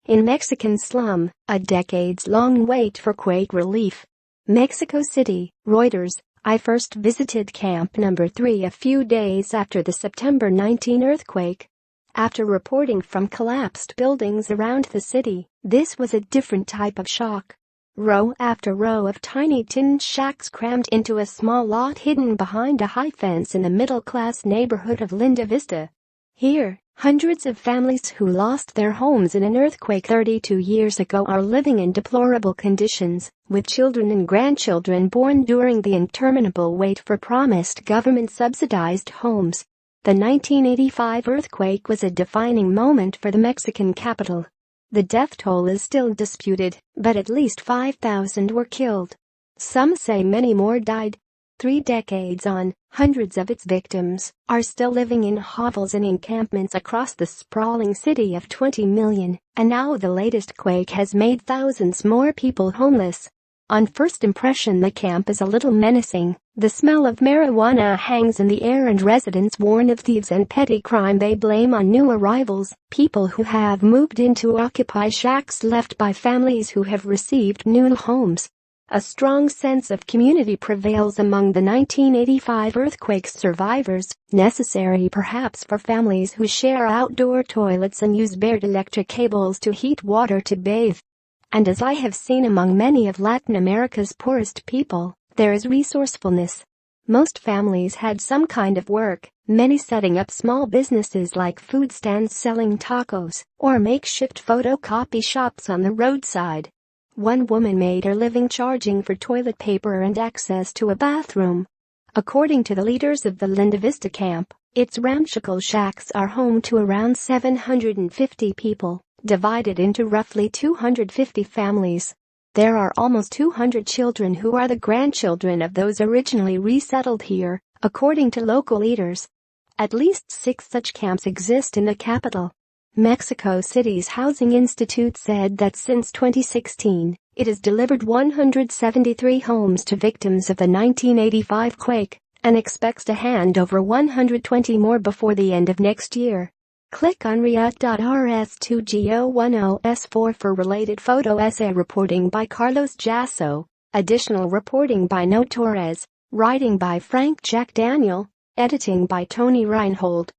In Mexican slum, a decades-long wait for quake relief. Mexico City, Reuters. I first visited Camp Number 3 a few days after the September 19 earthquake. After reporting from collapsed buildings around the city, this was a different type of shock. Row after row of tiny tin shacks crammed into a small lot hidden behind a high fence in the middle-class neighborhood of Lindavista. Here, hundreds of families who lost their homes in an earthquake 32 years ago are living in deplorable conditions, with children and grandchildren born during the interminable wait for promised government-subsidized homes. The 1985 earthquake was a defining moment for the Mexican capital. The death toll is still disputed, but at least 5,000 were killed. Some say many more died. 3 decades on, hundreds of its victims are still living in hovels and encampments across the sprawling city of 20 million, and now the latest quake has made thousands more people homeless. On first impression, the camp is a little menacing. The smell of marijuana hangs in the air, and residents warn of thieves and petty crime they blame on new arrivals, people who have moved in to occupy shacks left by families who have received new homes. A strong sense of community prevails among the 1985 earthquake survivors, necessary perhaps for families who share outdoor toilets and use bare electric cables to heat water to bathe. And as I have seen among many of Latin America's poorest people, there is resourcefulness. Most families had some kind of work, many setting up small businesses like food stands selling tacos or makeshift photocopy shops on the roadside. One woman made her living charging for toilet paper and access to a bathroom. According to the leaders of the Lindavista camp, its ramshackle shacks are home to around 750 people, divided into roughly 250 families. There are almost 200 children who are the grandchildren of those originally resettled here, according to local leaders. At least 6 such camps exist in the capital. Mexico City's Housing Institute said that since 2016, it has delivered 173 homes to victims of the 1985 quake and expects to hand over 120 more before the end of next year. Click on Reut.rs2go10s4 for related photo essay reporting by Carlos Jasso, additional reporting by No Torres, writing by Frank Jack Daniel, editing by Tony Reinhold.